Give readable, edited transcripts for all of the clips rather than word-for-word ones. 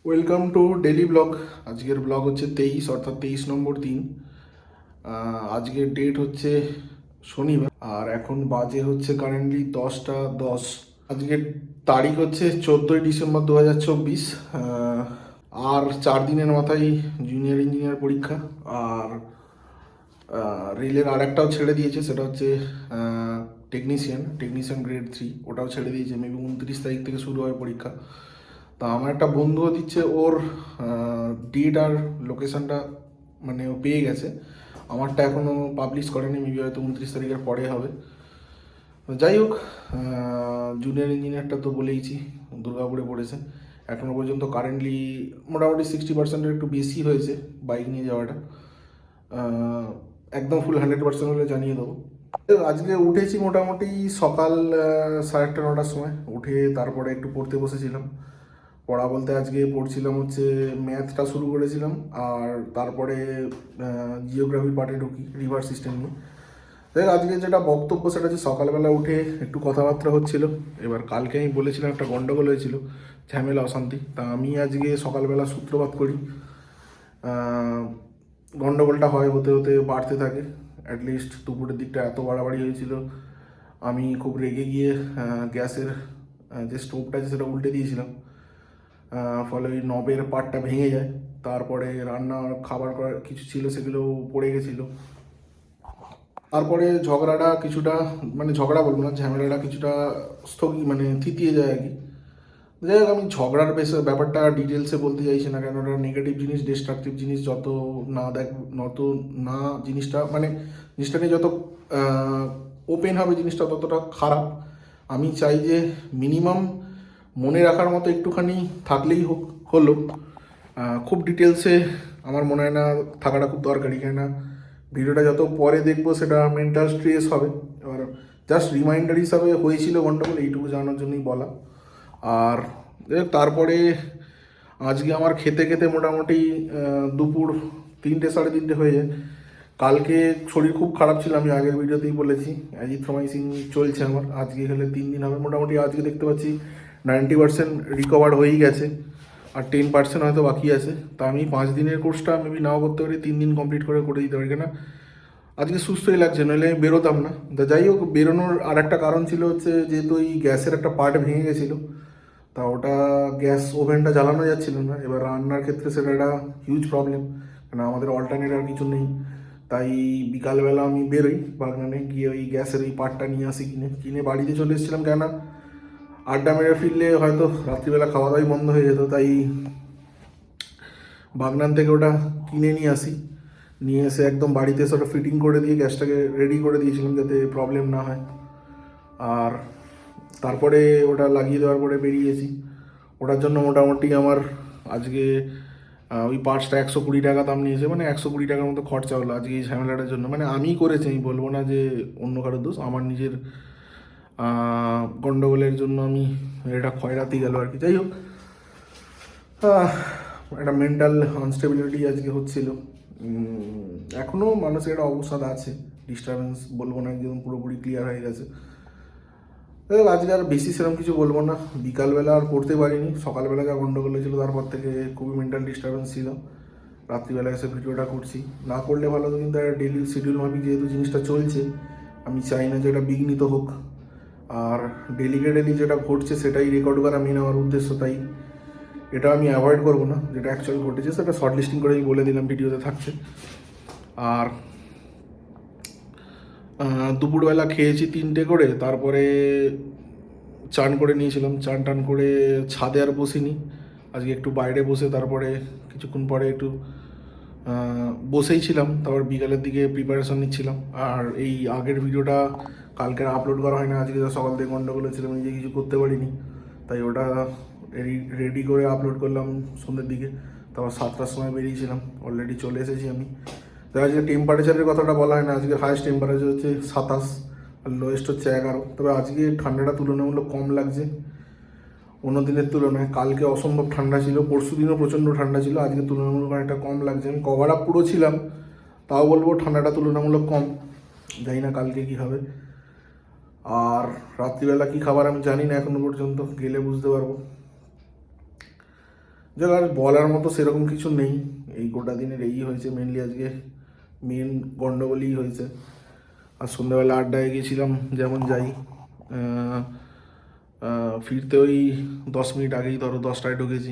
Welcome to daily blog. আজকের blog হচ্ছে 23, অর্থাৎ 23 নম্বর দিন। আজকের ডেট হচ্ছে শনিবার, আর এখন বাজে হচ্ছে কারেন্টলি 10টা 10। আজকের তারিখ হচ্ছে 14ই ডিসেম্বর 2024। আর 4 দিনের মাথায় জুনিয়র ইঞ্জিনিয়ার পরীক্ষা। আর রেলের আর একটাও ছেড়ে দিয়েছে, সেটা হচ্ছে টেকনিশিয়ান গ্রেড 3, ওটাও ছেড়ে দিয়েছে। মেবি 29 তারিখ থেকে শুরু হয় পরীক্ষা। তা আমার একটা বন্ধুও দিচ্ছে, ওর ডেট আর লোকেশানটা মানে ও পেয়ে গেছে। আমারটা এখনও পাবলিশ করেনি, মেবি হয়তো 29 তারিখের পরে হবে। তো যাই হোক, জুনিয়র ইঞ্জিনিয়ারটা তো বলেইছি দুর্গাপুরে পড়েছে। এখনও পর্যন্ত কারেন্টলি মোটামুটি 60%-এর একটু বেশি হয়েছে বাইক নিয়ে যাওয়াটা। একদম ফুল 100% হলে জানিয়ে দেবো। আজকে উঠেছি মোটামুটি সকাল 8:30-9টার সময় উঠে, তারপরে একটু পড়তে বসেছিলাম। পড়া বলতে আজকে পড়ছিলাম হচ্ছে ম্যাথটা শুরু করেছিলাম, আর তারপরে জিওগ্রাফি পার্টে ঢুকি রিভার সিস্টেম নিয়ে। দেখ, আজকে যেটা বক্তব্য সেটা হচ্ছে সকালবেলা উঠে একটু কথাবার্তা হচ্ছিল। এবার কালকে আমি বলেছিলাম একটা গন্ডগোল হয়েছিল, ঝামেলা অশান্তি। তা আমি আজকে সকালবেলা সূত্রপাত করি। গন্ডগোলটা হয় হতে হতে বাড়তে থাকে। অ্যাটলিস্ট দুপুরের দিকটা এত বাড়াবাড়ি হয়েছিল, আমি খুব রেগে গিয়ে গ্যাসের যে স্টোভটা আছে সেটা উল্টে দিয়েছিলাম। ফলে ওই নবের পাটটা ভেঙে যায়। তারপরে রান্নার খাবার করার কিছু ছিল, সেগুলো পড়ে গেছিলো। তারপরে ঝগড়াটা কিছুটা, মানে ঝগড়া বলবো না, ঝামেলাটা কিছুটা মানে থিতিয়ে যায় আর কি। যাই হোক, আমি ঝগড়ার ব্যাপারটা ডিটেলসে বলতে চাইছি না, কেন ওটা নেগেটিভ জিনিস, ডিস্ট্রাকটিভ জিনিস যত না নত না জিনিসটা, মানে জিনিসটা নিয়ে যত ওপেন হবে জিনিসটা ততটা খারাপ। আমি চাই যে মিনিমাম মনে রাখার মতো একটুখানি থাকলেই হলো। খুব ডিটেলসে আমার মনে হয় না থাকাটা খুব দরকারি, কেন না ভিডিওটা যত পরে দেখবো সেটা মেন্টাল স্ট্রেস হবে। এবার জাস্ট রিমাইন্ডার হিসাবে হয়েছিল গন্ডগোল, এইটুকু জানার জন্যই বলা। আর তারপরে আজকে আমার খেতে খেতে মোটামুটি দুপুর 3টে 3:30 হয়ে যায়। কালকে শরীর খুব খারাপ ছিল, আমি আগের ভিডিওতেই বলেছি। অ্যাজিথ্রোমাইসিন চলছে আমার, আজকে হলে 3 দিন হবে। মোটামুটি আজকে দেখতে পাচ্ছি 90% রিকভার হয়েই গেছে, আর 10% হয়তো বাকি আছে। তা আমি 5 দিনের কোর্সটা মেবি নাও করতে পারি, 3 দিন কমপ্লিট করে দিতে পারি, কেন আজকে সুস্থই লাগছে, নইলে আমি বেরোতাম না। তা যাই হোক, বেরোনোর আর একটা কারণ ছিল হচ্ছে, যেহেতু এই গ্যাসের একটা পার্ট ভেঙে গেছিলো, তা ওটা গ্যাস ওভেনটা জ্বালানো যাচ্ছিল না। এবার রান্নার ক্ষেত্রে সেটা একটা হিউজ প্রবলেম, কারণ আমাদের অল্টারনেট আর কিছু নেই। তাই বিকালবেলা আমি বেরোই বাগানে গিয়ে ওই গ্যাসের ওই পার্টটা নিয়ে আসি, কিনে বাড়িতে চলে এসেছিলাম। কেন আড্ডা মেরে ফিরলে হয়তো রাত্রিবেলা খাওয়া দাওয়াই বন্ধ হয়ে যেত। তাই বাগনান থেকে ওটা কিনে নিয়ে আসি, নিয়ে এসে একদম বাড়িতে এসে ওটা ফিটিং করে দিয়ে গ্যাসটাকে রেডি করে দিয়েছিলাম যাতে প্রবলেম না হয়। আর তারপরে ওটা লাগিয়ে দেওয়ার পরে বেরিয়েছি। ওটার জন্য মোটামুটি আমার আজকে ওই পার্টসটা 120 টাকা দাম নিয়েছে, মানে 120 টাকার মতো খরচা হলো আজকে এই ঝামেলাটার জন্য। মানে আমি করেছি, আমি বলবো না যে অন্য কারোর দোষ, আমার নিজের গণ্ডগোলের জন্য আমি এটা ক্ষয়রাতি গেল আর কি। যাই হোক, একটা মেন্টাল আনস্টেবিলিটি আজকে হচ্ছিল। এখনও মানুষের একটা অবসাদ আছে, ডিস্টারবেন্স বলবো না একদম পুরোপুরি ক্লিয়ার হয়ে গেছে। আজকে আর বেশি সেরকম কিছু বলবো না। বিকালবেলা আর পড়তে পারিনি, সকালবেলা যা গন্ডগোল হয়েছিল তারপর থেকে খুবই মেন্টাল ডিস্টারবেন্স ছিল। রাত্রিবেলা এসে ভিডিওটা করছি, না করলে ভালো হতো, কিন্তু একটা ডেলি শিডিউল মাফিক যেহেতু জিনিসটা চলছে, আমি চাই না যে এটা বিঘ্নিত হোক। আর ডেলি যেটা ঘটছে সেটাই রেকর্ড করা মেন আমার উদ্দেশ্য। তাই এটা আমি অ্যাভয়েড করবো না, যেটা অ্যাকচুয়ালি ঘটেছে সেটা শর্ট লিস্টিং করে আমি বলে দিলাম, ভিডিওতে থাকছে। আর দুপুরবেলা খেয়েছি 3টে করে, তারপরে চান করে নিয়েছিলাম। চান টান করে ছাদে আর বসিনি, আজকে একটু বাইরে বসে তারপরে কিছুক্ষণ পরে একটু বসেই ছিলাম। তারপর বিকালের দিকে প্রিপারেশন নিচ্ছিলাম। আর এই আগের ভিডিওটা কালকে আপলোড করা হয় না, আজকে সকাল থেকে গন্ডগোল ছিলাম, নিজে কিছু করতে পারিনি। তাই ওটা রেডি করে আপলোড করলাম সন্ধ্যের দিকে। তারপর 7টার সময় বেরিয়েছিলাম, অলরেডি চলে এসেছি আমি। তো আজকে টেম্পারেচারের কথাটা বলা হয় না, আজকে হাইস্ট টেম্পারেচার হচ্ছে 27 আর লোয়েস্ট হচ্ছে 11। তবে আজকে ঠান্ডাটা তুলনামূলক কম লাগছে অন্য দিনের তুলনায়। কালকে অসম্ভব ঠান্ডা ছিল, পরশু দিনও প্রচণ্ড ঠান্ডা ছিল, আজকে তুলনামূলক অনেকটা কম লাগছে। আমি কভার আপ পুরো ছিলাম, তাও বলবো ঠান্ডাটা তুলনামূলক কম। জানি না কালকে কী হবে। আর রাত্রিবেলা কী খাবার আমি জানি না এখনো পর্যন্ত, গেলে বুঝতে পারবো। যাক, আর বলার মতো সেরকম কিছু নেই। এই গোটা দিনের এই হয়েছে মেনলি, আজকে মেন গন্ডগোলই হয়েছে। আর সন্ধ্যাবেলা আড্ডায় গিয়েছিলাম, যেমন যাই, ফিরতে ওই 10 মিনিট আগেই, ধরো 10টায় ঢুকেছি,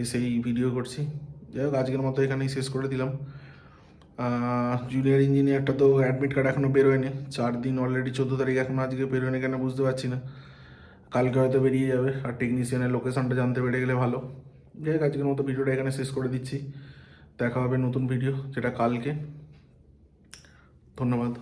এসেই ভিডিও করছি। যাই হোক, আজকের মতো এখানেই শেষ করে দিলাম। জুনিয়র ইঞ্জিনিয়ারটা তো অ্যাডমিট কার্ড এখনও বেরোয়নি, 4 দিন অলরেডি, 14 তারিখ এখনও আজকে বেরোয়নি কেন বুঝতে পারছি না। কালকে হয়তো বেরিয়ে যাবে। আর টেকনিশিয়ানের লোকেশনটা জানতে পেরে গেলে ভালো। যাই হোক, আজকের মতো ভিডিওটা এখানে শেষ করে দিচ্ছি। দেখা হবে নতুন ভিডিও, যেটা কালকে। ধন্যবাদ।